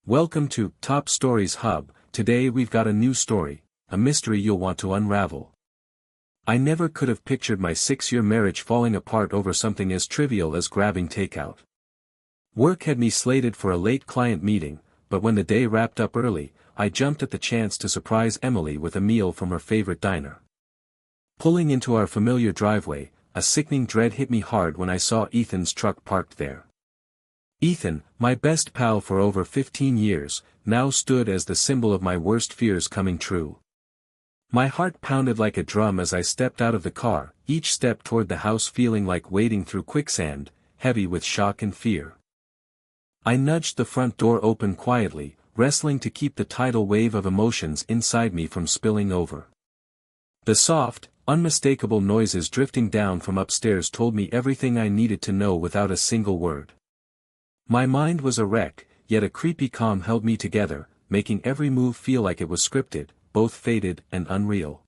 Welcome to Top Stories Hub. Today we've got a new story, a mystery you'll want to unravel. I never could have pictured my 6-year marriage falling apart over something as trivial as grabbing takeout. Work had me slated for a late client meeting, but when the day wrapped up early, I jumped at the chance to surprise Emily with a meal from her favorite diner. Pulling into our familiar driveway, a sickening dread hit me hard when I saw Ethan's truck parked there. Ethan, my best pal for over 15 years, now stood as the symbol of my worst fears coming true. My heart pounded like a drum as I stepped out of the car, each step toward the house feeling like wading through quicksand, heavy with shock and fear. I nudged the front door open quietly, wrestling to keep the tidal wave of emotions inside me from spilling over. The soft, unmistakable noises drifting down from upstairs told me everything I needed to know without a single word. My mind was a wreck, yet a creepy calm held me together, making every move feel like it was scripted, both fated and unreal.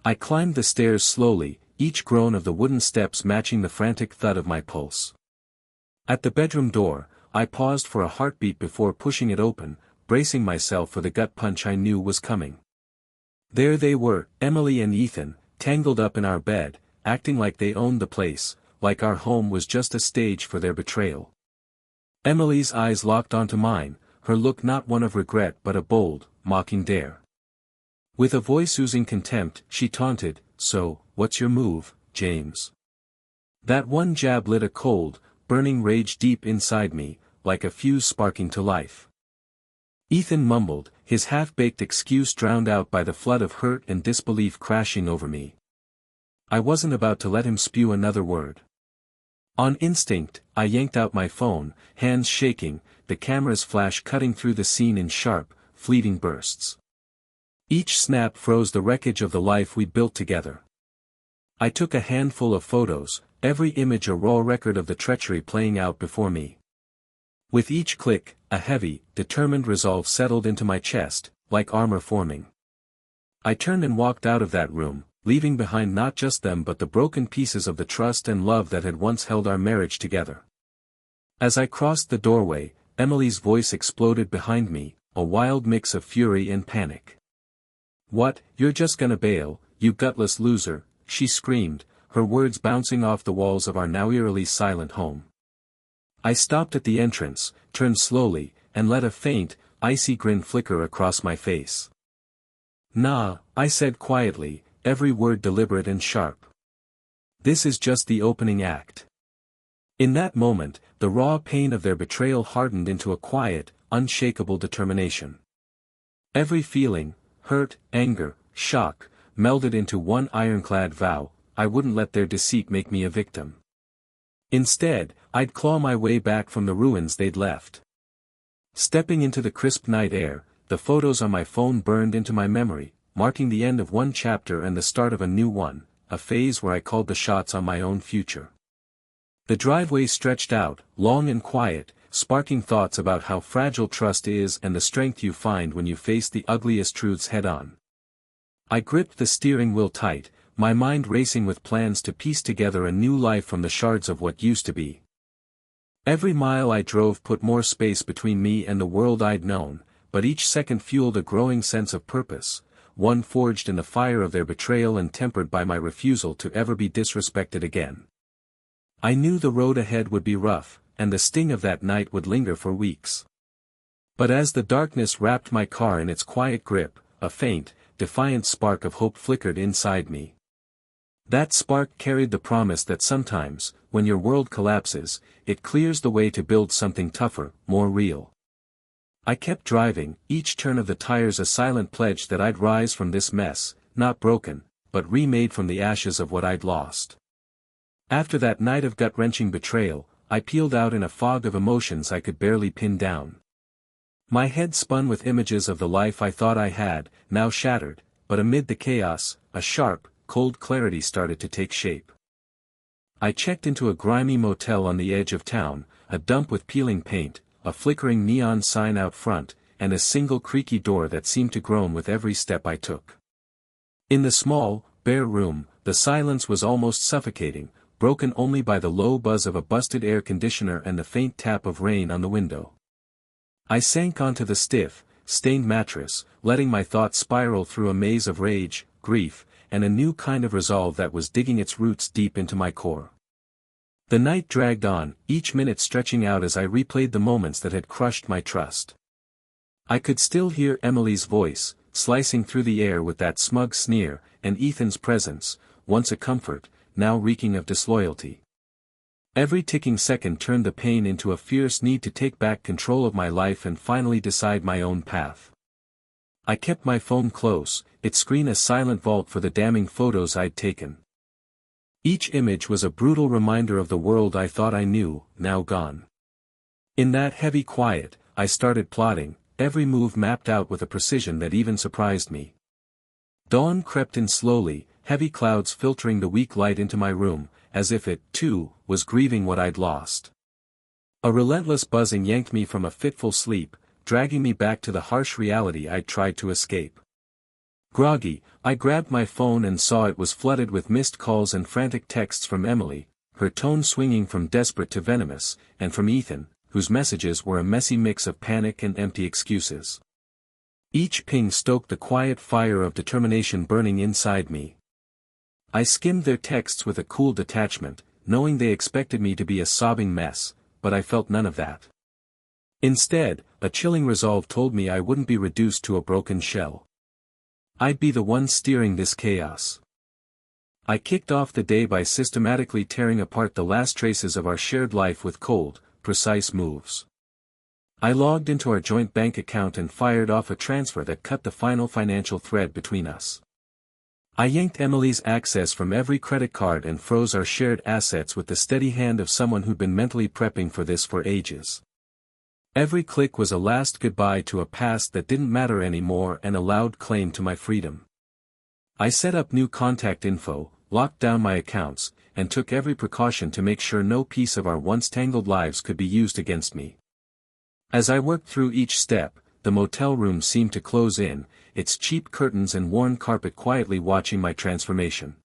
I climbed the stairs slowly, each groan of the wooden steps matching the frantic thud of my pulse. At the bedroom door, I paused for a heartbeat before pushing it open, bracing myself for the gut punch I knew was coming. There they were, Emily and Ethan, tangled up in our bed, acting like they owned the place, like our home was just a stage for their betrayal. Emily's eyes locked onto mine, her look not one of regret but a bold, mocking dare. With a voice oozing contempt, she taunted, "So, what's your move, James?" That one jab lit a cold, burning rage deep inside me, like a fuse sparking to life. Ethan mumbled, his half-baked excuse drowned out by the flood of hurt and disbelief crashing over me. I wasn't about to let him spew another word. On instinct, I yanked out my phone, hands shaking, the camera's flash cutting through the scene in sharp, fleeting bursts. Each snap froze the wreckage of the life we built together. I took a handful of photos, every image a raw record of the treachery playing out before me. With each click, a heavy, determined resolve settled into my chest, like armor forming. I turned and walked out of that room, leaving behind not just them but the broken pieces of the trust and love that had once held our marriage together. As I crossed the doorway, Emily's voice exploded behind me, a wild mix of fury and panic. "What, you're just gonna bail, you gutless loser," she screamed, her words bouncing off the walls of our now eerily silent home. I stopped at the entrance, turned slowly, and let a faint, icy grin flicker across my face. "Nah," I said quietly, every word deliberate and sharp. "This is just the opening act." In that moment, the raw pain of their betrayal hardened into a quiet, unshakable determination. Every feeling, hurt, anger, shock, melded into one ironclad vow: I wouldn't let their deceit make me a victim. Instead, I'd claw my way back from the ruins they'd left. Stepping into the crisp night air, the photos on my phone burned into my memory, marking the end of one chapter and the start of a new one, a phase where I called the shots on my own future. The driveway stretched out, long and quiet, sparking thoughts about how fragile trust is and the strength you find when you face the ugliest truths head-on. I gripped the steering wheel tight, my mind racing with plans to piece together a new life from the shards of what used to be. Every mile I drove put more space between me and the world I'd known, but each second fueled a growing sense of purpose, one forged in the fire of their betrayal and tempered by my refusal to ever be disrespected again. I knew the road ahead would be rough, and the sting of that night would linger for weeks. But as the darkness wrapped my car in its quiet grip, a faint, defiant spark of hope flickered inside me. That spark carried the promise that sometimes, when your world collapses, it clears the way to build something tougher, more real. I kept driving, each turn of the tires a silent pledge that I'd rise from this mess, not broken, but remade from the ashes of what I'd lost. After that night of gut-wrenching betrayal, I peeled out in a fog of emotions I could barely pin down. My head spun with images of the life I thought I had, now shattered, but amid the chaos, a sharp, cold clarity started to take shape. I checked into a grimy motel on the edge of town, a dump with peeling paint, a flickering neon sign out front, and a single creaky door that seemed to groan with every step I took. In the small, bare room, the silence was almost suffocating, broken only by the low buzz of a busted air conditioner and the faint tap of rain on the window. I sank onto the stiff, stained mattress, letting my thoughts spiral through a maze of rage, grief, and a new kind of resolve that was digging its roots deep into my core. The night dragged on, each minute stretching out as I replayed the moments that had crushed my trust. I could still hear Emily's voice, slicing through the air with that smug sneer, and Ethan's presence, once a comfort, now reeking of disloyalty. Every ticking second turned the pain into a fierce need to take back control of my life and finally decide my own path. I kept my phone close, its screen a silent vault for the damning photos I'd taken. Each image was a brutal reminder of the world I thought I knew, now gone. In that heavy quiet, I started plotting, every move mapped out with a precision that even surprised me. Dawn crept in slowly, heavy clouds filtering the weak light into my room, as if it, too, was grieving what I'd lost. A relentless buzzing yanked me from a fitful sleep, dragging me back to the harsh reality I'd tried to escape. Groggy, I grabbed my phone and saw it was flooded with missed calls and frantic texts from Emily, her tone swinging from desperate to venomous, and from Ethan, whose messages were a messy mix of panic and empty excuses. Each ping stoked the quiet fire of determination burning inside me. I skimmed their texts with a cool detachment, knowing they expected me to be a sobbing mess, but I felt none of that. Instead, a chilling resolve told me I wouldn't be reduced to a broken shell. I'd be the one steering this chaos. I kicked off the day by systematically tearing apart the last traces of our shared life with cold, precise moves. I logged into our joint bank account and fired off a transfer that cut the final financial thread between us. I yanked Emily's access from every credit card and froze our shared assets with the steady hand of someone who'd been mentally prepping for this for ages. Every click was a last goodbye to a past that didn't matter anymore and a loud claim to my freedom. I set up new contact info, locked down my accounts, and took every precaution to make sure no piece of our once tangled lives could be used against me. As I worked through each step, the motel room seemed to close in, its cheap curtains and worn carpet quietly watching my transformation.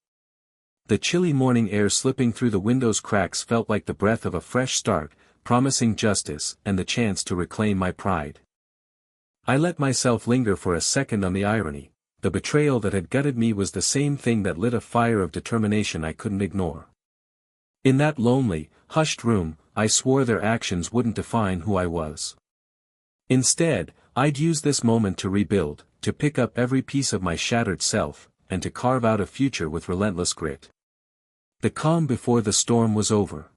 The chilly morning air slipping through the window's cracks felt like the breath of a fresh start, promising justice and the chance to reclaim my pride. I let myself linger for a second on the irony. The betrayal that had gutted me was the same thing that lit a fire of determination I couldn't ignore. In that lonely, hushed room, I swore their actions wouldn't define who I was. Instead, I'd use this moment to rebuild, to pick up every piece of my shattered self, and to carve out a future with relentless grit. The calm before the storm was over.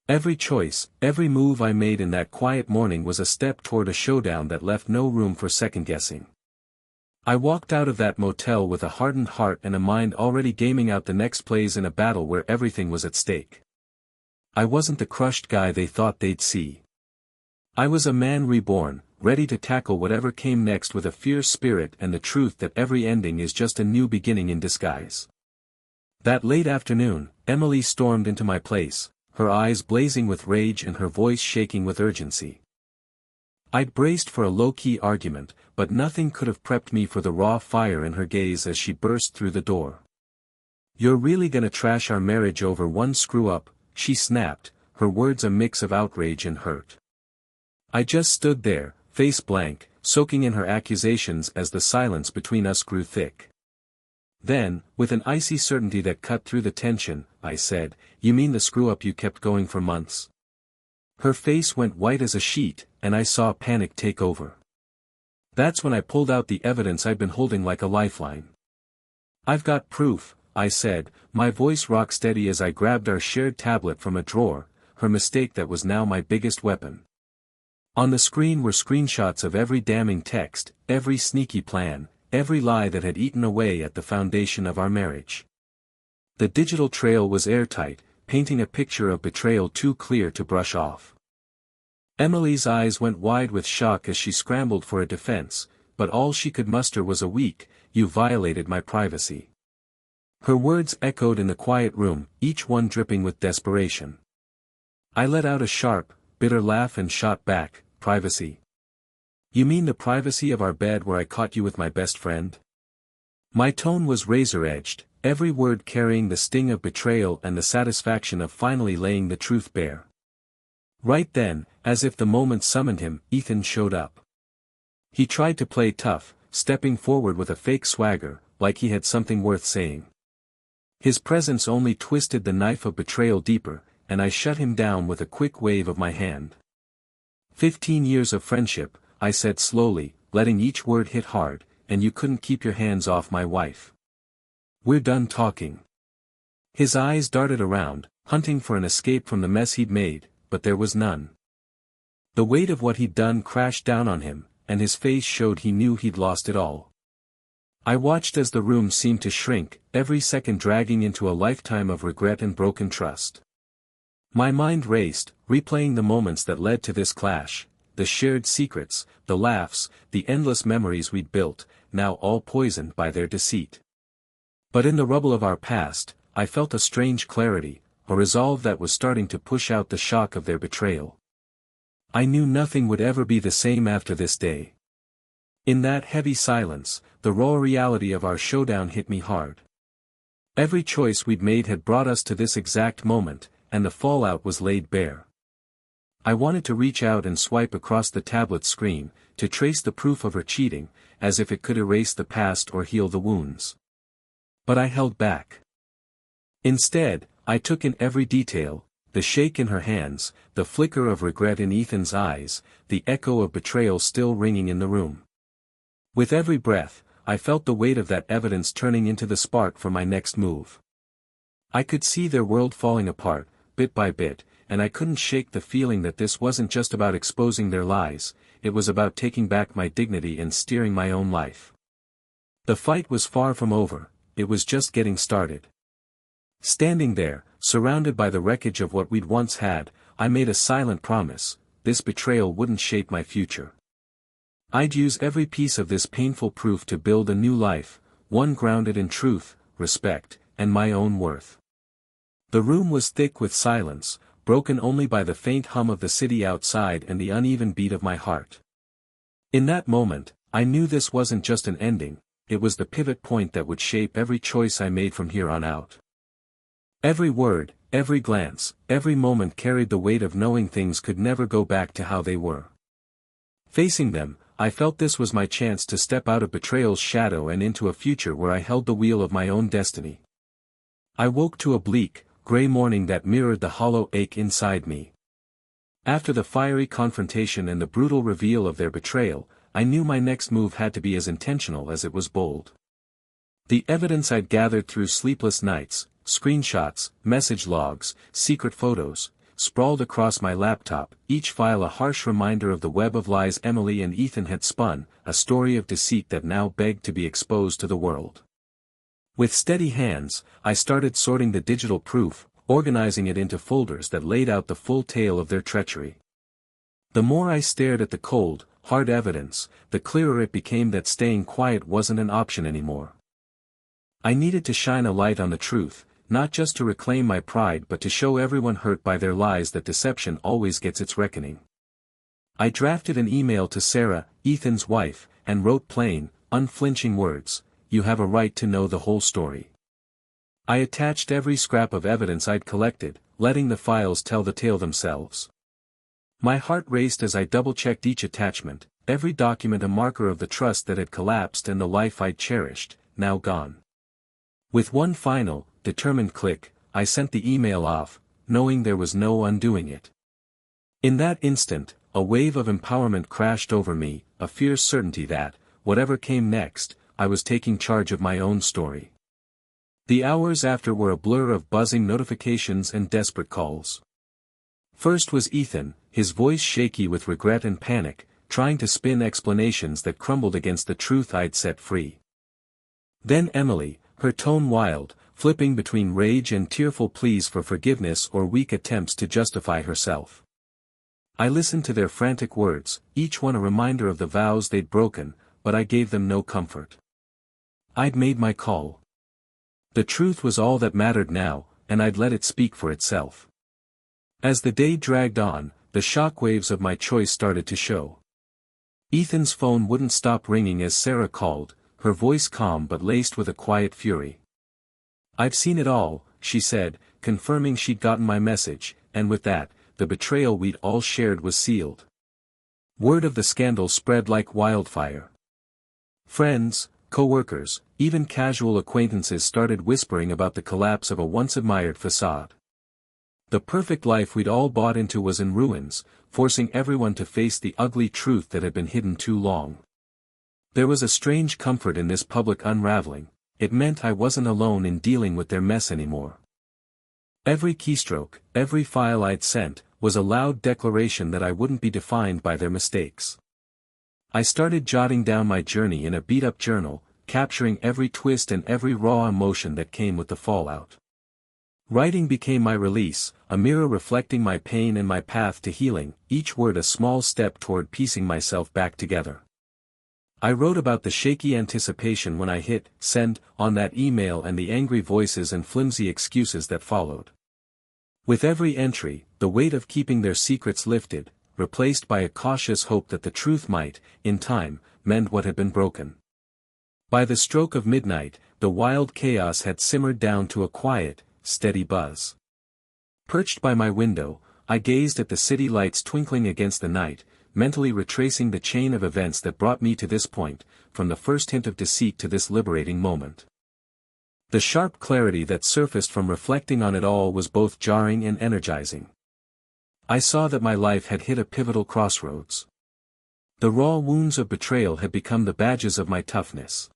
Every choice, every move I made in that quiet morning was a step toward a showdown that left no room for second-guessing. I walked out of that motel with a hardened heart and a mind already gaming out the next plays in a battle where everything was at stake. I wasn't the crushed guy they thought they'd see. I was a man reborn, ready to tackle whatever came next with a fierce spirit and the truth that every ending is just a new beginning in disguise. That late afternoon, Emily stormed into my place, her eyes blazing with rage and her voice shaking with urgency. I'd braced for a low-key argument, but nothing could have prepped me for the raw fire in her gaze as she burst through the door. "You're really gonna trash our marriage over one screw-up?" she snapped, her words a mix of outrage and hurt. I just stood there, face blank, soaking in her accusations as the silence between us grew thick. Then, with an icy certainty that cut through the tension, I said, "You mean the screw-up you kept going for months?" Her face went white as a sheet, and I saw panic take over. That's when I pulled out the evidence I'd been holding like a lifeline. "I've got proof," I said, my voice rock steady as I grabbed our shared tablet from a drawer, her mistake that was now my biggest weapon. On the screen were screenshots of every damning text, every sneaky plan, every lie that had eaten away at the foundation of our marriage. The digital trail was airtight, painting a picture of betrayal too clear to brush off. Emily's eyes went wide with shock as she scrambled for a defense, but all she could muster was a weak, "You violated my privacy." Her words echoed in the quiet room, each one dripping with desperation. I let out a sharp, bitter laugh and shot back, "Privacy? You mean the privacy of our bed where I caught you with my best friend?" My tone was razor-edged, every word carrying the sting of betrayal and the satisfaction of finally laying the truth bare. Right then, as if the moment summoned him, Ethan showed up. He tried to play tough, stepping forward with a fake swagger, like he had something worth saying. His presence only twisted the knife of betrayal deeper, and I shut him down with a quick wave of my hand. 15 years of friendship, I said slowly, letting each word hit hard, and you couldn't keep your hands off my wife. We're done talking. His eyes darted around, hunting for an escape from the mess he'd made, but there was none. The weight of what he'd done crashed down on him, and his face showed he knew he'd lost it all. I watched as the room seemed to shrink, every second dragging into a lifetime of regret and broken trust. My mind raced, replaying the moments that led to this clash, the shared secrets, the laughs, the endless memories we'd built, now all poisoned by their deceit. But in the rubble of our past, I felt a strange clarity, a resolve that was starting to push out the shock of their betrayal. I knew nothing would ever be the same after this day. In that heavy silence, the raw reality of our showdown hit me hard. Every choice we'd made had brought us to this exact moment, and the fallout was laid bare. I wanted to reach out and swipe across the tablet screen, to trace the proof of her cheating, as if it could erase the past or heal the wounds. But I held back. Instead, I took in every detail, the shake in her hands, the flicker of regret in Ethan's eyes, the echo of betrayal still ringing in the room. With every breath, I felt the weight of that evidence turning into the spark for my next move. I could see their world falling apart, bit by bit, and I couldn't shake the feeling that this wasn't just about exposing their lies, it was about taking back my dignity and steering my own life. The fight was far from over, it was just getting started. Standing there, surrounded by the wreckage of what we'd once had, I made a silent promise: this betrayal wouldn't shape my future. I'd use every piece of this painful proof to build a new life, one grounded in truth, respect, and my own worth. The room was thick with silence, broken only by the faint hum of the city outside and the uneven beat of my heart. In that moment, I knew this wasn't just an ending, it was the pivot point that would shape every choice I made from here on out. Every word, every glance, every moment carried the weight of knowing things could never go back to how they were. Facing them, I felt this was my chance to step out of betrayal's shadow and into a future where I held the wheel of my own destiny. I woke to a bleak, gray morning that mirrored the hollow ache inside me. After the fiery confrontation and the brutal reveal of their betrayal, I knew my next move had to be as intentional as it was bold. The evidence I'd gathered through sleepless nights, screenshots, message logs, secret photos, sprawled across my laptop, each file a harsh reminder of the web of lies Emily and Ethan had spun, a story of deceit that now begged to be exposed to the world. With steady hands, I started sorting the digital proof, organizing it into folders that laid out the full tale of their treachery. The more I stared at the cold, hard evidence, the clearer it became that staying quiet wasn't an option anymore. I needed to shine a light on the truth, not just to reclaim my pride but to show everyone hurt by their lies that deception always gets its reckoning. I drafted an email to Sarah, Ethan's wife, and wrote plain, unflinching words: "You have a right to know the whole story." I attached every scrap of evidence I'd collected, letting the files tell the tale themselves. My heart raced as I double-checked each attachment, every document a marker of the trust that had collapsed and the life I'd cherished, now gone. With one final, determined click, I sent the email off, knowing there was no undoing it. In that instant, a wave of empowerment crashed over me, a fierce certainty that, whatever came next, I was taking charge of my own story. The hours after were a blur of buzzing notifications and desperate calls. First was Ethan, his voice shaky with regret and panic, trying to spin explanations that crumbled against the truth I'd set free. Then Emily, her tone wild, flipping between rage and tearful pleas for forgiveness or weak attempts to justify herself. I listened to their frantic words, each one a reminder of the vows they'd broken, but I gave them no comfort. I'd made my call. The truth was all that mattered now, and I'd let it speak for itself. As the day dragged on, the shockwaves of my choice started to show. Ethan's phone wouldn't stop ringing as Sarah called, her voice calm but laced with a quiet fury. "I've seen it all," she said, confirming she'd gotten my message, and with that, the betrayal we'd all shared was sealed. Word of the scandal spread like wildfire. Friends, co-workers, even casual acquaintances started whispering about the collapse of a once-admired facade. The perfect life we'd all bought into was in ruins, forcing everyone to face the ugly truth that had been hidden too long. There was a strange comfort in this public unraveling. It meant I wasn't alone in dealing with their mess anymore. Every keystroke, every file I'd sent, was a loud declaration that I wouldn't be defined by their mistakes. I started jotting down my journey in a beat-up journal, capturing every twist and every raw emotion that came with the fallout. Writing became my release, a mirror reflecting my pain and my path to healing, each word a small step toward piecing myself back together. I wrote about the shaky anticipation when I hit send on that email and the angry voices and flimsy excuses that followed. With every entry, the weight of keeping their secrets lifted, replaced by a cautious hope that the truth might, in time, mend what had been broken. By the stroke of midnight, the wild chaos had simmered down to a quiet, steady buzz. Perched by my window, I gazed at the city lights twinkling against the night, mentally retracing the chain of events that brought me to this point, from the first hint of deceit to this liberating moment. The sharp clarity that surfaced from reflecting on it all was both jarring and energizing. I saw that my life had hit a pivotal crossroads. The raw wounds of betrayal had become the badges of my toughness.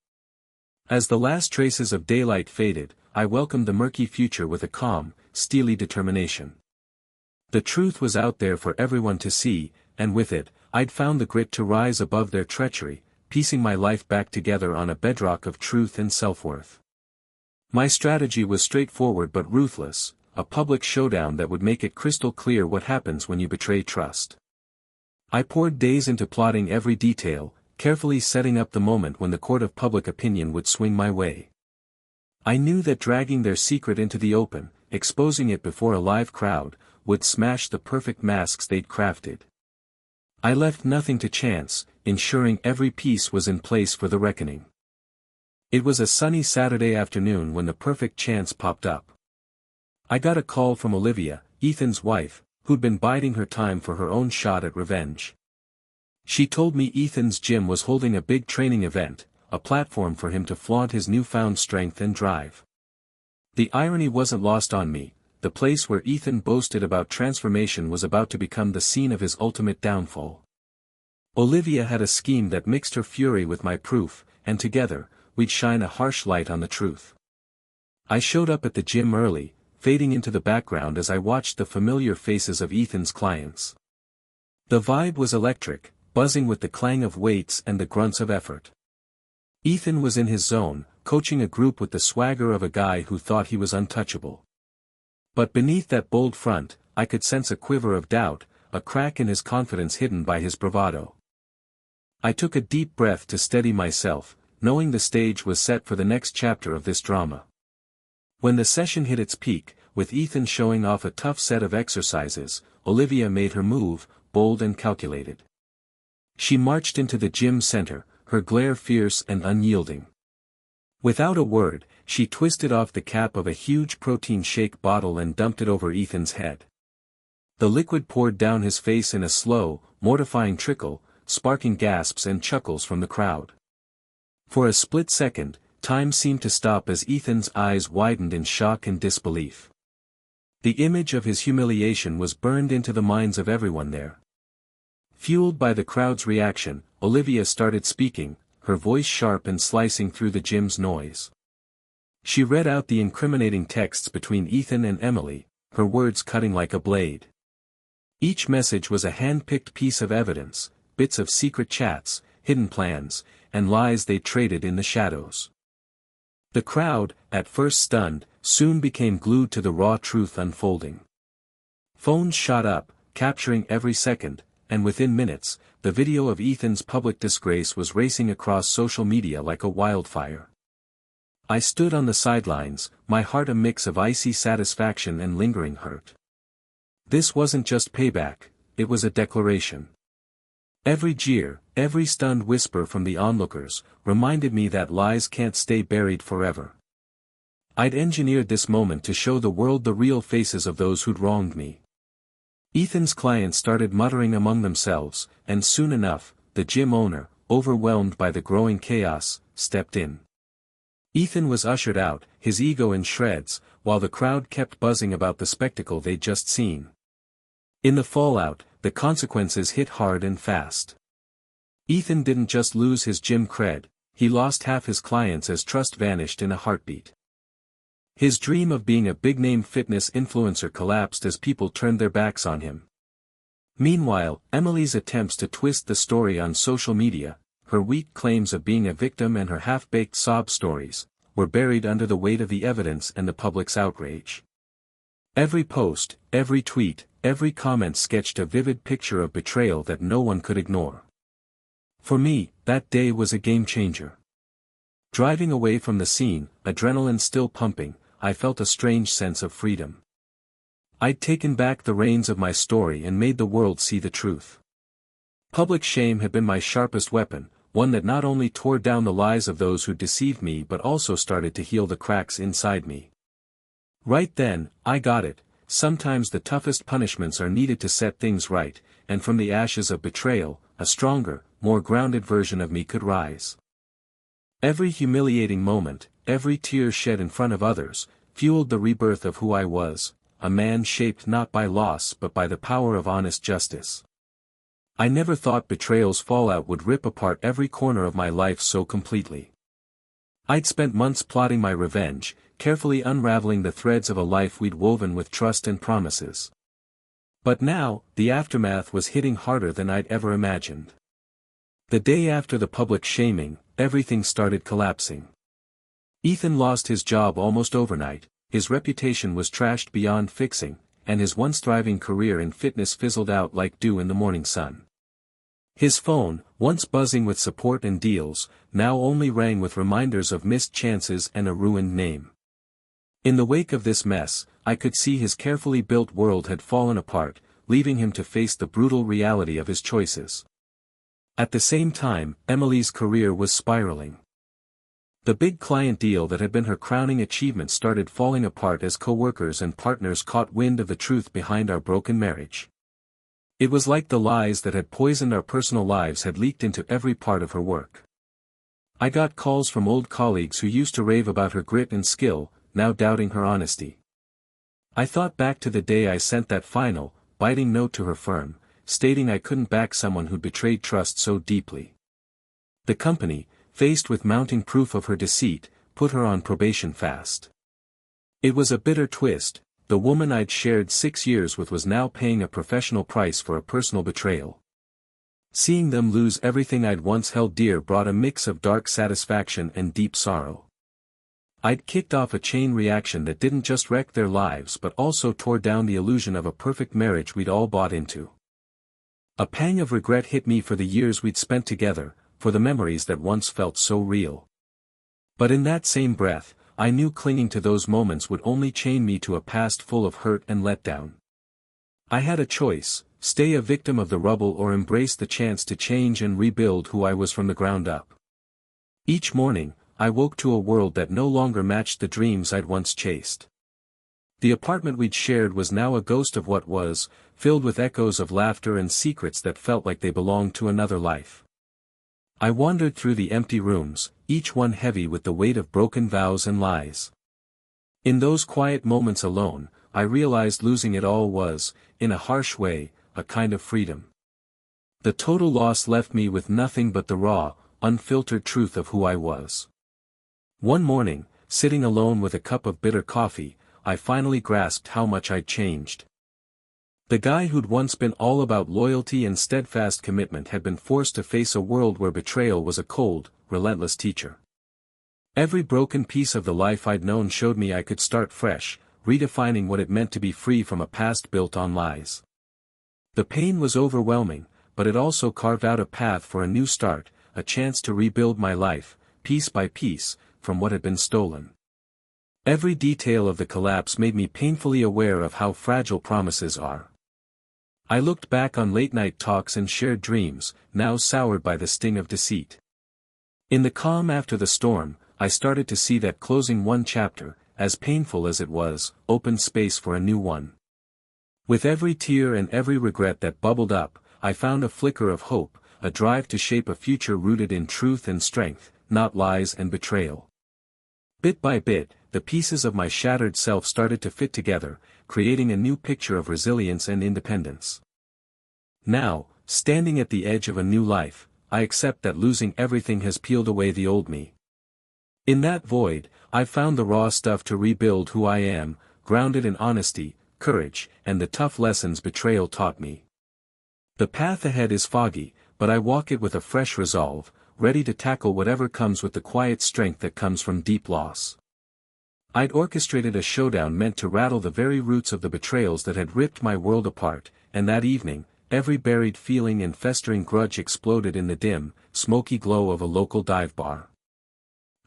As the last traces of daylight faded, I welcomed the murky future with a calm, steely determination. The truth was out there for everyone to see, and with it, I'd found the grit to rise above their treachery, piecing my life back together on a bedrock of truth and self-worth. My strategy was straightforward but ruthless, a public showdown that would make it crystal clear what happens when you betray trust. I poured days into plotting every detail, carefully setting up the moment when the court of public opinion would swing my way. I knew that dragging their secret into the open, exposing it before a live crowd, would smash the perfect masks they'd crafted. I left nothing to chance, ensuring every piece was in place for the reckoning. It was a sunny Saturday afternoon when the perfect chance popped up. I got a call from Olivia, Ethan's wife, who'd been biding her time for her own shot at revenge. She told me Ethan's gym was holding a big training event, a platform for him to flaunt his newfound strength and drive. The irony wasn't lost on me. The place where Ethan boasted about transformation was about to become the scene of his ultimate downfall. Olivia had a scheme that mixed her fury with my proof, and together, we'd shine a harsh light on the truth. I showed up at the gym early, fading into the background as I watched the familiar faces of Ethan's clients. The vibe was electric, buzzing with the clang of weights and the grunts of effort. Ethan was in his zone, coaching a group with the swagger of a guy who thought he was untouchable. But beneath that bold front, I could sense a quiver of doubt, a crack in his confidence hidden by his bravado. I took a deep breath to steady myself, knowing the stage was set for the next chapter of this drama. When the session hit its peak, with Ethan showing off a tough set of exercises, Olivia made her move, bold and calculated. She marched into the gym center, her glare fierce and unyielding. Without a word, she twisted off the cap of a huge protein shake bottle and dumped it over Ethan's head. The liquid poured down his face in a slow, mortifying trickle, sparking gasps and chuckles from the crowd. For a split second, time seemed to stop as Ethan's eyes widened in shock and disbelief. The image of his humiliation was burned into the minds of everyone there. Fueled by the crowd's reaction, Olivia started speaking, her voice sharp and slicing through the gym's noise. She read out the incriminating texts between Ethan and Emily, her words cutting like a blade. Each message was a hand-picked piece of evidence, bits of secret chats, hidden plans, and lies they traded in the shadows. The crowd, at first stunned, soon became glued to the raw truth unfolding. Phones shot up, capturing every second, and within minutes, the video of Ethan's public disgrace was racing across social media like a wildfire. I stood on the sidelines, my heart a mix of icy satisfaction and lingering hurt. This wasn't just payback, it was a declaration. Every jeer, every stunned whisper from the onlookers, reminded me that lies can't stay buried forever. I'd engineered this moment to show the world the real faces of those who'd wronged me. Ethan's clients started muttering among themselves, and soon enough, the gym owner, overwhelmed by the growing chaos, stepped in. Ethan was ushered out, his ego in shreds, while the crowd kept buzzing about the spectacle they'd just seen. In the fallout, the consequences hit hard and fast. Ethan didn't just lose his gym cred, he lost half his clients as trust vanished in a heartbeat. His dream of being a big-name fitness influencer collapsed as people turned their backs on him. Meanwhile, Emily's attempts to twist the story on social media, her weak claims of being a victim and her half-baked sob stories, were buried under the weight of the evidence and the public's outrage. Every post, every tweet, every comment sketched a vivid picture of betrayal that no one could ignore. For me, that day was a game-changer. Driving away from the scene, adrenaline still pumping, I felt a strange sense of freedom. I'd taken back the reins of my story and made the world see the truth. Public shame had been my sharpest weapon, one that not only tore down the lies of those who deceived me but also started to heal the cracks inside me. Right then, I got it, sometimes the toughest punishments are needed to set things right, and from the ashes of betrayal, a stronger, more grounded version of me could rise. Every humiliating moment, every tear shed in front of others, fueled the rebirth of who I was, a man shaped not by loss but by the power of honest justice. I never thought betrayal's fallout would rip apart every corner of my life so completely. I'd spent months plotting my revenge, carefully unraveling the threads of a life we'd woven with trust and promises. But now, the aftermath was hitting harder than I'd ever imagined. The day after the public shaming, everything started collapsing. Ethan lost his job almost overnight, his reputation was trashed beyond fixing, and his once thriving career in fitness fizzled out like dew in the morning sun. His phone, once buzzing with support and deals, now only rang with reminders of missed chances and a ruined name. In the wake of this mess, I could see his carefully built world had fallen apart, leaving him to face the brutal reality of his choices. At the same time, Emily's career was spiraling. The big client deal that had been her crowning achievement started falling apart as co-workers and partners caught wind of the truth behind our broken marriage. It was like the lies that had poisoned our personal lives had leaked into every part of her work. I got calls from old colleagues who used to rave about her grit and skill, now doubting her honesty. I thought back to the day I sent that final, biting note to her firm, stating I couldn't back someone who'd betrayed trust so deeply. The company, faced with mounting proof of her deceit, put her on probation fast. It was a bitter twist. The woman I'd shared 6 years with was now paying a professional price for a personal betrayal. Seeing them lose everything I'd once held dear brought a mix of dark satisfaction and deep sorrow. I'd kicked off a chain reaction that didn't just wreck their lives but also tore down the illusion of a perfect marriage we'd all bought into. A pang of regret hit me for the years we'd spent together, for the memories that once felt so real. But in that same breath, I knew clinging to those moments would only chain me to a past full of hurt and letdown. I had a choice: stay a victim of the rubble or embrace the chance to change and rebuild who I was from the ground up. Each morning, I woke to a world that no longer matched the dreams I'd once chased. The apartment we'd shared was now a ghost of what was, filled with echoes of laughter and secrets that felt like they belonged to another life. I wandered through the empty rooms, each one heavy with the weight of broken vows and lies. In those quiet moments alone, I realized losing it all was, in a harsh way, a kind of freedom. The total loss left me with nothing but the raw, unfiltered truth of who I was. One morning, sitting alone with a cup of bitter coffee, I finally grasped how much I'd changed. The guy who'd once been all about loyalty and steadfast commitment had been forced to face a world where betrayal was a cold, relentless teacher. Every broken piece of the life I'd known showed me I could start fresh, redefining what it meant to be free from a past built on lies. The pain was overwhelming, but it also carved out a path for a new start, a chance to rebuild my life, piece by piece, from what had been stolen. Every detail of the collapse made me painfully aware of how fragile promises are. I looked back on late-night talks and shared dreams, now soured by the sting of deceit. In the calm after the storm, I started to see that closing one chapter, as painful as it was, opened space for a new one. With every tear and every regret that bubbled up, I found a flicker of hope, a drive to shape a future rooted in truth and strength, not lies and betrayal. Bit by bit, the pieces of my shattered self started to fit together, creating a new picture of resilience and independence. Now, standing at the edge of a new life, I accept that losing everything has peeled away the old me. In that void, I've found the raw stuff to rebuild who I am, grounded in honesty, courage, and the tough lessons betrayal taught me. The path ahead is foggy, but I walk it with a fresh resolve, ready to tackle whatever comes with the quiet strength that comes from deep loss. I'd orchestrated a showdown meant to rattle the very roots of the betrayals that had ripped my world apart, and that evening, every buried feeling and festering grudge exploded in the dim, smoky glow of a local dive bar.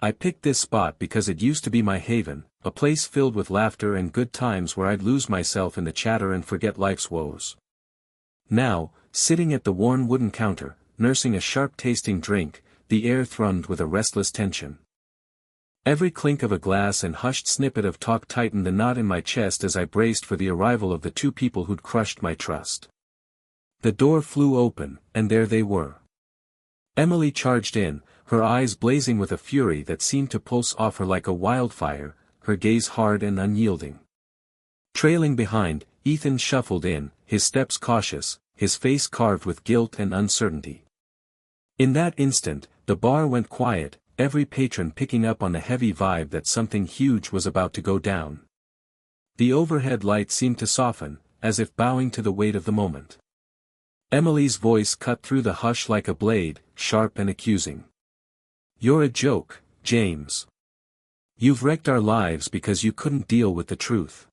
I picked this spot because it used to be my haven, a place filled with laughter and good times where I'd lose myself in the chatter and forget life's woes. Now, sitting at the worn wooden counter, nursing a sharp-tasting drink, the air thrummed with a restless tension. Every clink of a glass and hushed snippet of talk tightened the knot in my chest as I braced for the arrival of the two people who'd crushed my trust. The door flew open, and there they were. Emily charged in, her eyes blazing with a fury that seemed to pulse off her like a wildfire, her gaze hard and unyielding. Trailing behind, Ethan shuffled in, his steps cautious, his face carved with guilt and uncertainty. In that instant, the bar went quiet, every patron picking up on the heavy vibe that something huge was about to go down. The overhead light seemed to soften, as if bowing to the weight of the moment. Emily's voice cut through the hush like a blade, sharp and accusing. "You're a joke, James. You've wrecked our lives because you couldn't deal with the truth."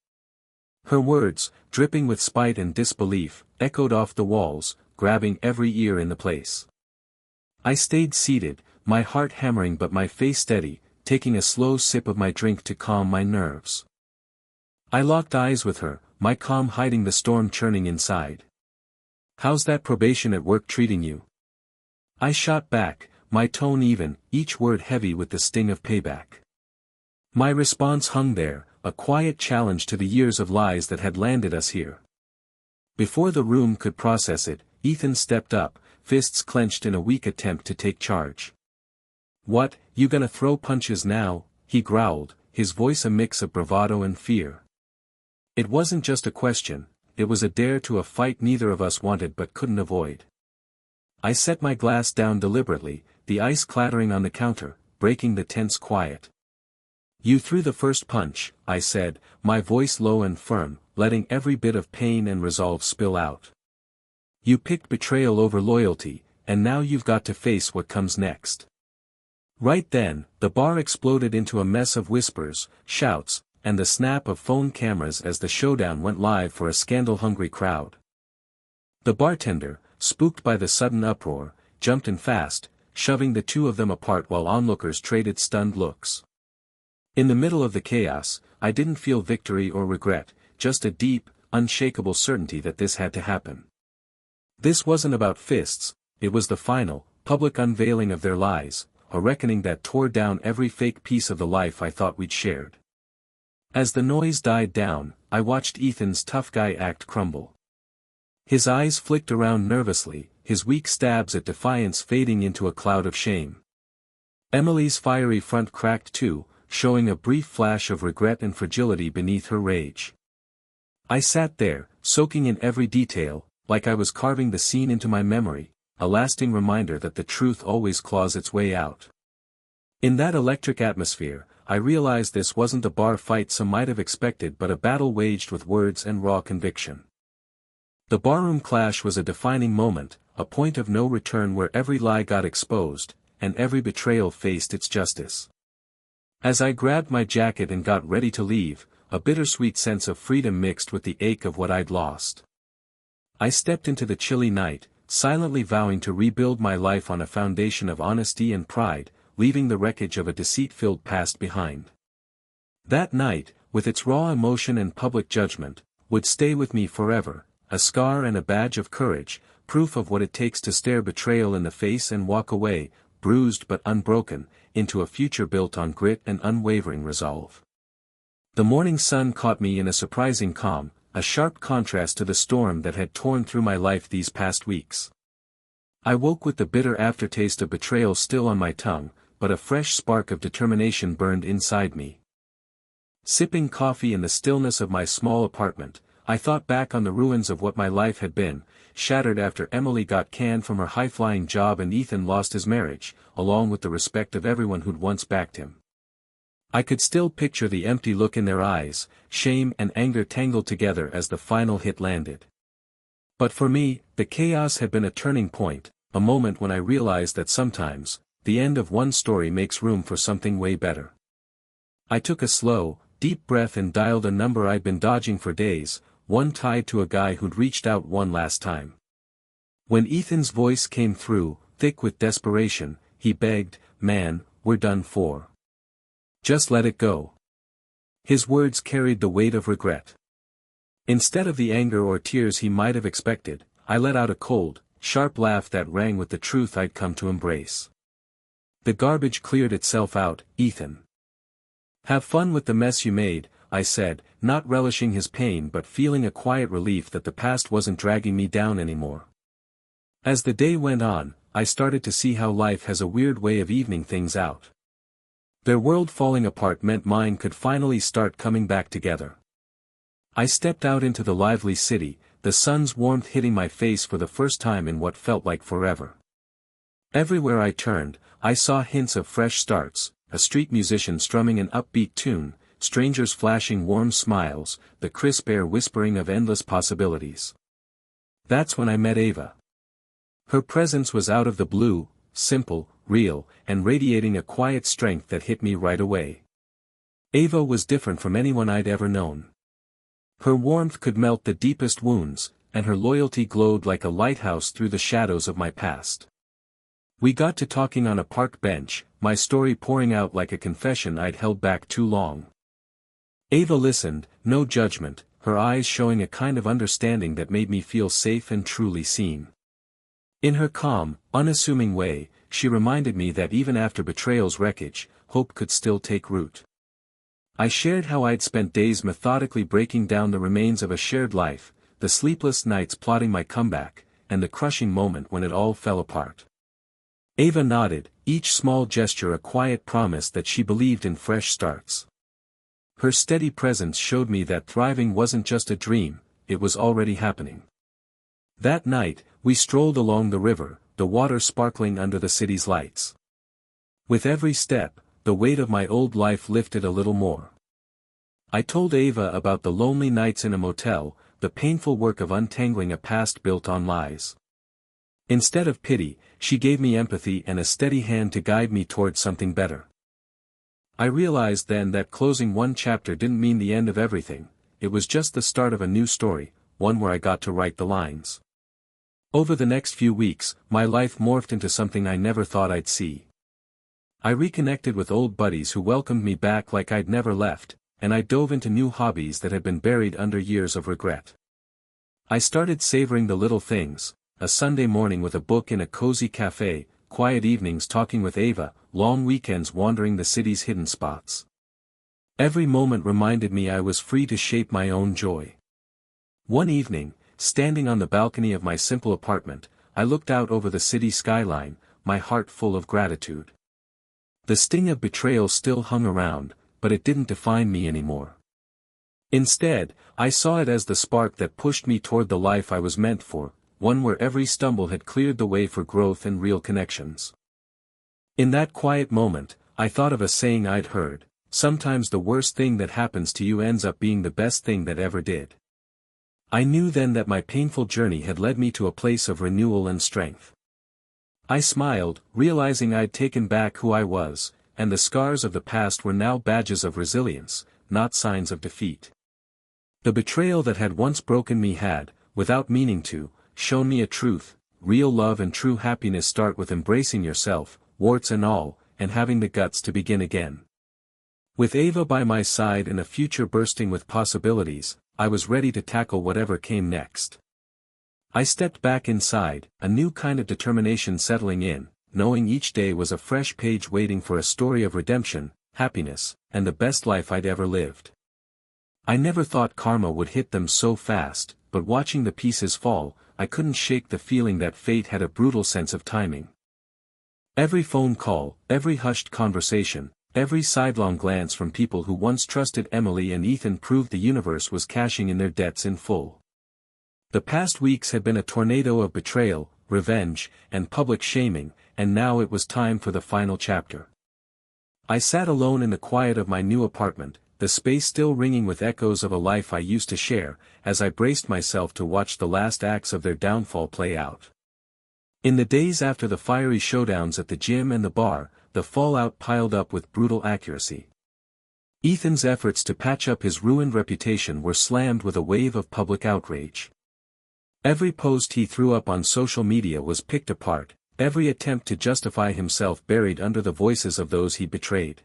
Her words, dripping with spite and disbelief, echoed off the walls, grabbing every ear in the place. I stayed seated, my heart hammering but my face steady, taking a slow sip of my drink to calm my nerves. I locked eyes with her, my calm hiding the storm churning inside. "How's that probation at work treating you?" I shot back, my tone even, each word heavy with the sting of payback. My response hung there, a quiet challenge to the years of lies that had landed us here. Before the room could process it, Ethan stepped up, fists clenched in a weak attempt to take charge. "What, you gonna throw punches now?" he growled, his voice a mix of bravado and fear. It wasn't just a question, it was a dare to a fight neither of us wanted but couldn't avoid. I set my glass down deliberately, the ice clattering on the counter, breaking the tense quiet. "You threw the first punch," I said, my voice low and firm, letting every bit of pain and resolve spill out. "You picked betrayal over loyalty, and now you've got to face what comes next." Right then, the bar exploded into a mess of whispers, shouts, and the snap of phone cameras as the showdown went live for a scandal-hungry crowd. The bartender, spooked by the sudden uproar, jumped in fast, shoving the two of them apart while onlookers traded stunned looks. In the middle of the chaos, I didn't feel victory or regret, just a deep, unshakable certainty that this had to happen. This wasn't about fists, it was the final, public unveiling of their lies, a reckoning that tore down every fake piece of the life I thought we'd shared. As the noise died down, I watched Ethan's tough guy act crumble. His eyes flicked around nervously, his weak stabs at defiance fading into a cloud of shame. Emily's fiery front cracked too, showing a brief flash of regret and fragility beneath her rage. I sat there, soaking in every detail, like I was carving the scene into my memory, a lasting reminder that the truth always claws its way out. In that electric atmosphere, I realized this wasn't the bar fight some might have expected but a battle waged with words and raw conviction. The barroom clash was a defining moment, a point of no return where every lie got exposed, and every betrayal faced its justice. As I grabbed my jacket and got ready to leave, a bittersweet sense of freedom mixed with the ache of what I'd lost. I stepped into the chilly night, silently vowing to rebuild my life on a foundation of honesty and pride, leaving the wreckage of a deceit-filled past behind. That night, with its raw emotion and public judgment, would stay with me forever, a scar and a badge of courage, proof of what it takes to stare betrayal in the face and walk away, bruised but unbroken, into a future built on grit and unwavering resolve. The morning sun caught me in a surprising calm, a sharp contrast to the storm that had torn through my life these past weeks. I woke with the bitter aftertaste of betrayal still on my tongue, but a fresh spark of determination burned inside me. Sipping coffee in the stillness of my small apartment, I thought back on the ruins of what my life had been, shattered after Emily got canned from her high-flying job and Ethan lost his marriage, along with the respect of everyone who'd once backed him. I could still picture the empty look in their eyes, shame and anger tangled together as the final hit landed. But for me, the chaos had been a turning point, a moment when I realized that sometimes, the end of one story makes room for something way better. I took a slow, deep breath and dialed a number I'd been dodging for days, one tied to a guy who'd reached out one last time. When Ethan's voice came through, thick with desperation, he begged, "Man, we're done for. Just let it go." His words carried the weight of regret. Instead of the anger or tears he might have expected, I let out a cold, sharp laugh that rang with the truth I'd come to embrace. The garbage cleared itself out, Ethan. Have fun with the mess you made, I said, not relishing his pain but feeling a quiet relief that the past wasn't dragging me down anymore. As the day went on, I started to see how life has a weird way of evening things out. Their world falling apart meant mine could finally start coming back together. I stepped out into the lively city, the sun's warmth hitting my face for the first time in what felt like forever. Everywhere I turned, I saw hints of fresh starts, a street musician strumming an upbeat tune, strangers flashing warm smiles, the crisp air whispering of endless possibilities. That's when I met Ava. Her presence was out of the blue, simple, real, and radiating a quiet strength that hit me right away. Ava was different from anyone I'd ever known. Her warmth could melt the deepest wounds, and her loyalty glowed like a lighthouse through the shadows of my past. We got to talking on a park bench, my story pouring out like a confession I'd held back too long. Ava listened, no judgment, her eyes showing a kind of understanding that made me feel safe and truly seen. In her calm, unassuming way, she reminded me that even after betrayal's wreckage, hope could still take root. I shared how I'd spent days methodically breaking down the remains of a shared life, the sleepless nights plotting my comeback, and the crushing moment when it all fell apart. Ava nodded, each small gesture a quiet promise that she believed in fresh starts. Her steady presence showed me that thriving wasn't just a dream, it was already happening. That night, we strolled along the river, the water sparkling under the city's lights. With every step, the weight of my old life lifted a little more. I told Ava about the lonely nights in a motel, the painful work of untangling a past built on lies. Instead of pity, she gave me empathy and a steady hand to guide me toward something better. I realized then that closing one chapter didn't mean the end of everything, it was just the start of a new story, one where I got to write the lines. Over the next few weeks, my life morphed into something I never thought I'd see. I reconnected with old buddies who welcomed me back like I'd never left, and I dove into new hobbies that had been buried under years of regret. I started savoring the little things, a Sunday morning with a book in a cozy cafe, quiet evenings talking with Ava, long weekends wandering the city's hidden spots. Every moment reminded me I was free to shape my own joy. One evening, standing on the balcony of my simple apartment, I looked out over the city skyline, my heart full of gratitude. The sting of betrayal still hung around, but it didn't define me anymore. Instead, I saw it as the spark that pushed me toward the life I was meant for, one where every stumble had cleared the way for growth and real connections. In that quiet moment, I thought of a saying I'd heard, sometimes the worst thing that happens to you ends up being the best thing that ever did. I knew then that my painful journey had led me to a place of renewal and strength. I smiled, realizing I'd taken back who I was, and the scars of the past were now badges of resilience, not signs of defeat. The betrayal that had once broken me had, without meaning to, shown me a truth: real love and true happiness start with embracing yourself, warts and all, and having the guts to begin again. With Ava by my side and a future bursting with possibilities, I was ready to tackle whatever came next. I stepped back inside, a new kind of determination settling in, knowing each day was a fresh page waiting for a story of redemption, happiness, and the best life I'd ever lived. I never thought karma would hit them so fast, but watching the pieces fall, I couldn't shake the feeling that fate had a brutal sense of timing. Every phone call, every hushed conversation, every sidelong glance from people who once trusted Emily and Ethan proved the universe was cashing in their debts in full. The past weeks had been a tornado of betrayal, revenge, and public shaming, and now it was time for the final chapter. I sat alone in the quiet of my new apartment, the space still ringing with echoes of a life I used to share, as I braced myself to watch the last acts of their downfall play out. In the days after the fiery showdowns at the gym and the bar, the fallout piled up with brutal accuracy. Ethan's efforts to patch up his ruined reputation were slammed with a wave of public outrage. Every post he threw up on social media was picked apart, every attempt to justify himself buried under the voices of those he betrayed.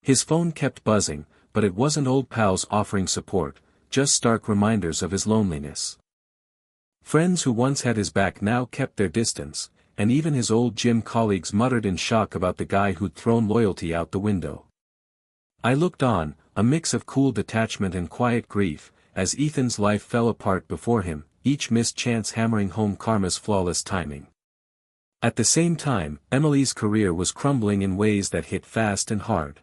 His phone kept buzzing, but it wasn't old pals offering support, just stark reminders of his loneliness. Friends who once had his back now kept their distance, and even his old gym colleagues muttered in shock about the guy who'd thrown loyalty out the window. I looked on, a mix of cool detachment and quiet grief, as Ethan's life fell apart before him, each missed chance hammering home karma's flawless timing. At the same time, Emily's career was crumbling in ways that hit fast and hard.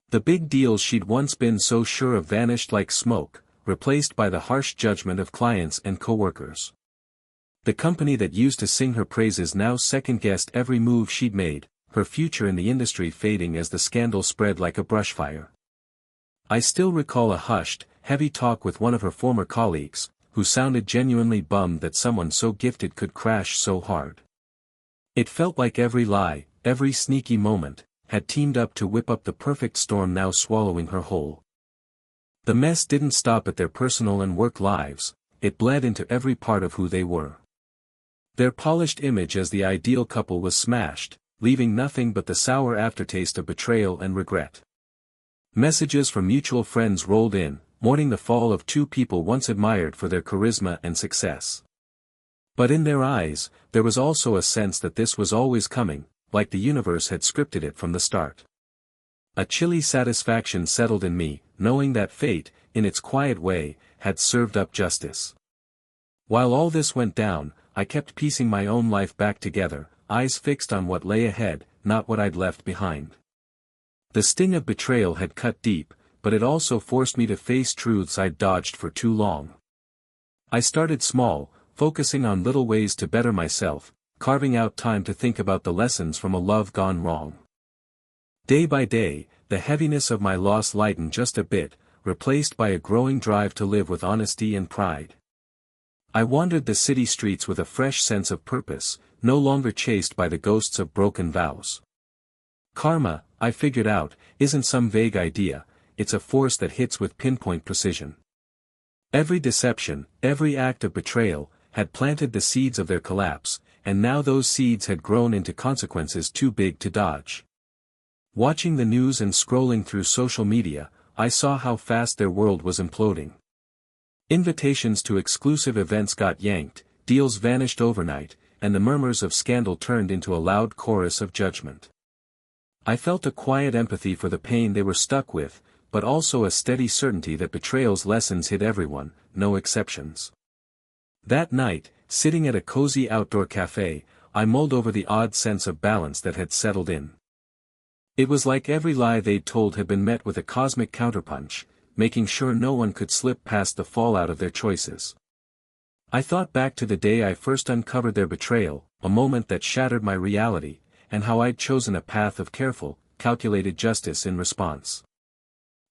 The big deals she'd once been so sure of vanished like smoke, replaced by the harsh judgment of clients and coworkers. The company that used to sing her praises now second-guessed every move she'd made, her future in the industry fading as the scandal spread like a brushfire. I still recall a hushed, heavy talk with one of her former colleagues, who sounded genuinely bummed that someone so gifted could crash so hard. It felt like every lie, every sneaky moment, had teamed up to whip up the perfect storm now swallowing her whole. The mess didn't stop at their personal and work lives, it bled into every part of who they were. Their polished image as the ideal couple was smashed, leaving nothing but the sour aftertaste of betrayal and regret. Messages from mutual friends rolled in, mourning the fall of two people once admired for their charisma and success. But in their eyes, there was also a sense that this was always coming, like the universe had scripted it from the start. A chilly satisfaction settled in me, knowing that fate, in its quiet way, had served up justice. While all this went down, I kept piecing my own life back together, eyes fixed on what lay ahead, not what I'd left behind. The sting of betrayal had cut deep, but it also forced me to face truths I'd dodged for too long. I started small, focusing on little ways to better myself, carving out time to think about the lessons from a love gone wrong. Day by day, the heaviness of my loss lightened just a bit, replaced by a growing drive to live with honesty and pride. I wandered the city streets with a fresh sense of purpose, no longer chased by the ghosts of broken vows. Karma, I figured out, isn't some vague idea, it's a force that hits with pinpoint precision. Every deception, every act of betrayal, had planted the seeds of their collapse, and now those seeds had grown into consequences too big to dodge. Watching the news and scrolling through social media, I saw how fast their world was imploding. Invitations to exclusive events got yanked, deals vanished overnight, and the murmurs of scandal turned into a loud chorus of judgment. I felt a quiet empathy for the pain they were stuck with, but also a steady certainty that betrayal's lessons hit everyone, no exceptions. That night, sitting at a cozy outdoor cafe, I mulled over the odd sense of balance that had settled in. It was like every lie they'd told had been met with a cosmic counterpunch, making sure no one could slip past the fallout of their choices. I thought back to the day I first uncovered their betrayal, a moment that shattered my reality, and how I'd chosen a path of careful, calculated justice in response.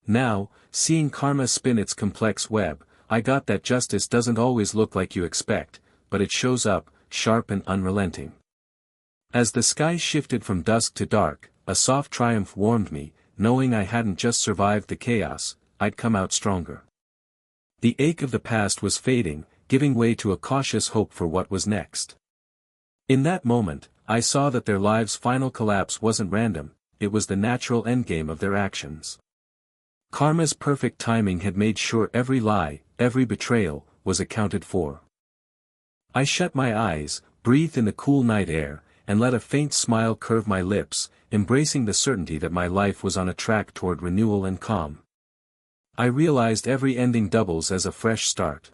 Now, seeing karma spin its complex web, I got that justice doesn't always look like you expect, but it shows up, sharp and unrelenting. As the sky shifted from dusk to dark, a soft triumph warmed me, knowing I hadn't just survived the chaos, I'd come out stronger. The ache of the past was fading, giving way to a cautious hope for what was next. In that moment, I saw that their lives' final collapse wasn't random, it was the natural endgame of their actions. Karma's perfect timing had made sure every lie, every betrayal, was accounted for. I shut my eyes, breathed in the cool night air, and let a faint smile curve my lips, embracing the certainty that my life was on a track toward renewal and calm. I realized every ending doubles as a fresh start.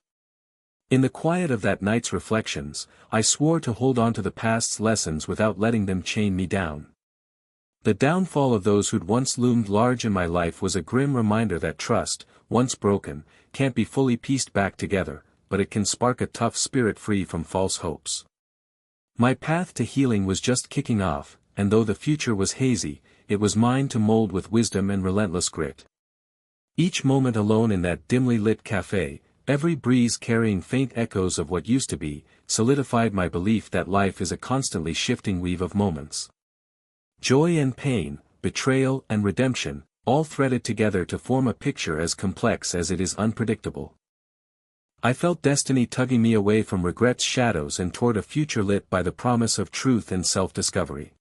In the quiet of that night's reflections, I swore to hold on to the past's lessons without letting them chain me down. The downfall of those who'd once loomed large in my life was a grim reminder that trust, once broken, can't be fully pieced back together, but it can spark a tough spirit free from false hopes. My path to healing was just kicking off, and though the future was hazy, it was mine to mold with wisdom and relentless grit. Each moment alone in that dimly lit cafe, every breeze carrying faint echoes of what used to be, solidified my belief that life is a constantly shifting weave of moments. Joy and pain, betrayal and redemption, all threaded together to form a picture as complex as it is unpredictable. I felt destiny tugging me away from regret's shadows and toward a future lit by the promise of truth and self-discovery.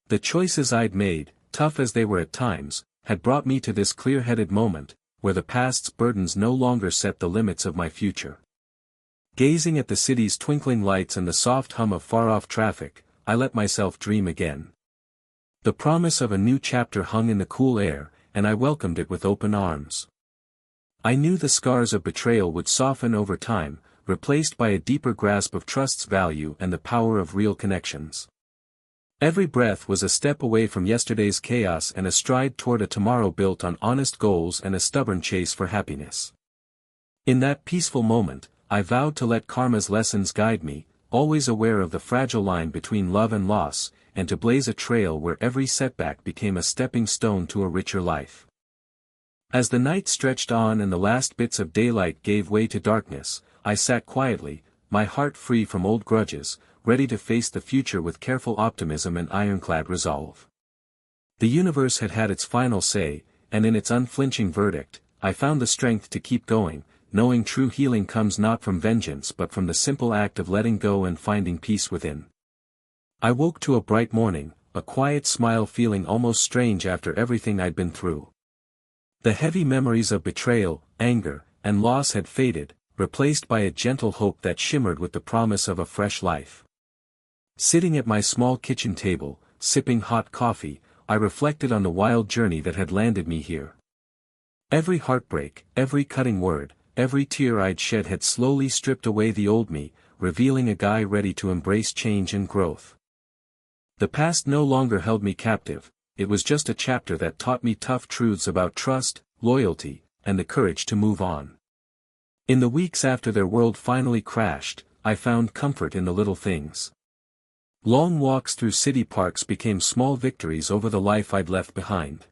The choices I'd made, tough as they were at times, had brought me to this clear-headed moment, where the past's burdens no longer set the limits of my future. Gazing at the city's twinkling lights and the soft hum of far-off traffic, I let myself dream again. The promise of a new chapter hung in the cool air, and I welcomed it with open arms. I knew the scars of betrayal would soften over time, replaced by a deeper grasp of trust's value and the power of real connections. Every breath was a step away from yesterday's chaos and a stride toward a tomorrow built on honest goals and a stubborn chase for happiness. In that peaceful moment, I vowed to let karma's lessons guide me, always aware of the fragile line between love and loss, and to blaze a trail where every setback became a stepping stone to a richer life. As the night stretched on and the last bits of daylight gave way to darkness, I sat quietly, my heart free from old grudges, ready to face the future with careful optimism and ironclad resolve. The universe had had its final say, and in its unflinching verdict, I found the strength to keep going, knowing true healing comes not from vengeance but from the simple act of letting go and finding peace within. I woke to a bright morning, a quiet smile feeling almost strange after everything I'd been through. The heavy memories of betrayal, anger, and loss had faded, replaced by a gentle hope that shimmered with the promise of a fresh life. Sitting at my small kitchen table, sipping hot coffee, I reflected on the wild journey that had landed me here. Every heartbreak, every cutting word, every tear I'd shed had slowly stripped away the old me, revealing a guy ready to embrace change and growth. The past no longer held me captive, it was just a chapter that taught me tough truths about trust, loyalty, and the courage to move on. In the weeks after their world finally crashed, I found comfort in the little things. Long walks through city parks became small victories over the life I'd left behind.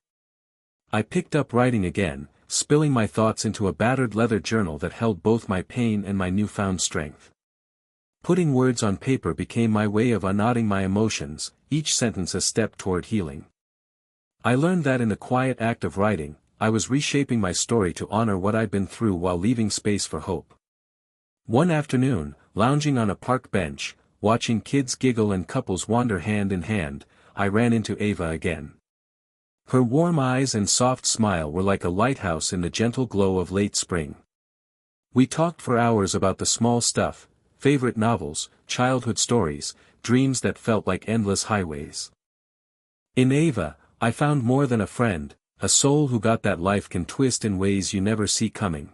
I picked up writing again, spilling my thoughts into a battered leather journal that held both my pain and my newfound strength. Putting words on paper became my way of unknotting my emotions, each sentence a step toward healing. I learned that in the quiet act of writing, I was reshaping my story to honor what I'd been through while leaving space for hope. One afternoon, lounging on a park bench, watching kids giggle and couples wander hand in hand, I ran into Ava again. Her warm eyes and soft smile were like a lighthouse in the gentle glow of late spring. We talked for hours about the small stuff, favorite novels, childhood stories, dreams that felt like endless highways. In Ava, I found more than a friend, a soul who got that life can twist in ways you never see coming.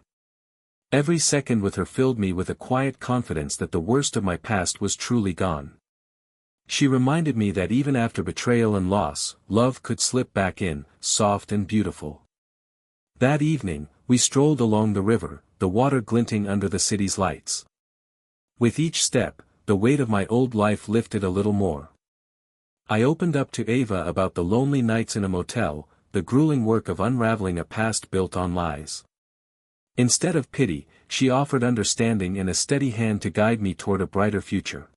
Every second with her filled me with a quiet confidence that the worst of my past was truly gone. She reminded me that even after betrayal and loss, love could slip back in, soft and beautiful. That evening, we strolled along the river, the water glinting under the city's lights. With each step, the weight of my old life lifted a little more. I opened up to Ava about the lonely nights in a motel, the grueling work of unraveling a past built on lies. Instead of pity, she offered understanding and a steady hand to guide me toward a brighter future.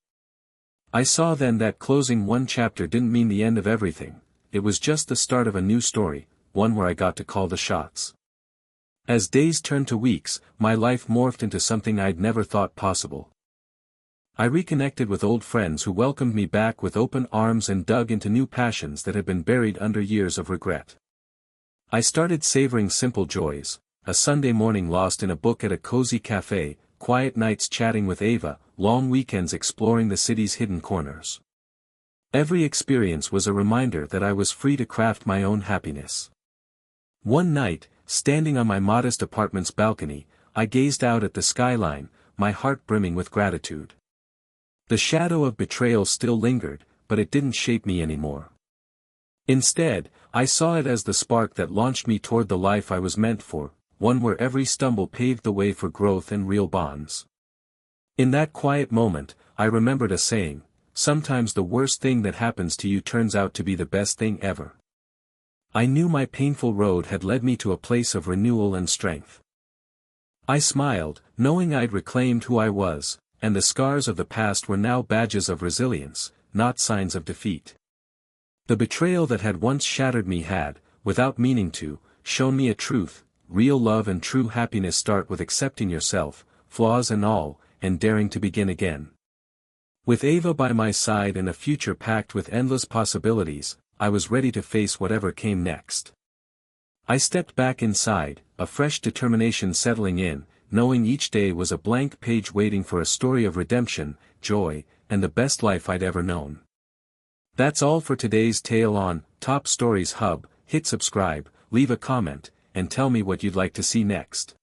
I saw then that closing one chapter didn't mean the end of everything, it was just the start of a new story, one where I got to call the shots. As days turned to weeks, my life morphed into something I'd never thought possible. I reconnected with old friends who welcomed me back with open arms and dug into new passions that had been buried under years of regret. I started savoring simple joys, a Sunday morning lost in a book at a cozy cafe, quiet nights chatting with Ava, long weekends exploring the city's hidden corners. Every experience was a reminder that I was free to craft my own happiness. One night, standing on my modest apartment's balcony, I gazed out at the skyline, my heart brimming with gratitude. The shadow of betrayal still lingered, but it didn't shape me anymore. Instead, I saw it as the spark that launched me toward the life I was meant for, one where every stumble paved the way for growth and real bonds. In that quiet moment, I remembered a saying, sometimes the worst thing that happens to you turns out to be the best thing ever. I knew my painful road had led me to a place of renewal and strength. I smiled, knowing I'd reclaimed who I was, and the scars of the past were now badges of resilience, not signs of defeat. The betrayal that had once shattered me had, without meaning to, shown me a truth: real love and true happiness start with accepting yourself, flaws and all, and daring to begin again. With Ava by my side and a future packed with endless possibilities, I was ready to face whatever came next. I stepped back inside, a fresh determination settling in, knowing each day was a blank page waiting for a story of redemption, joy, and the best life I'd ever known. That's all for today's tale on Top Stories Hub. Hit subscribe, leave a comment, and tell me what you'd like to see next.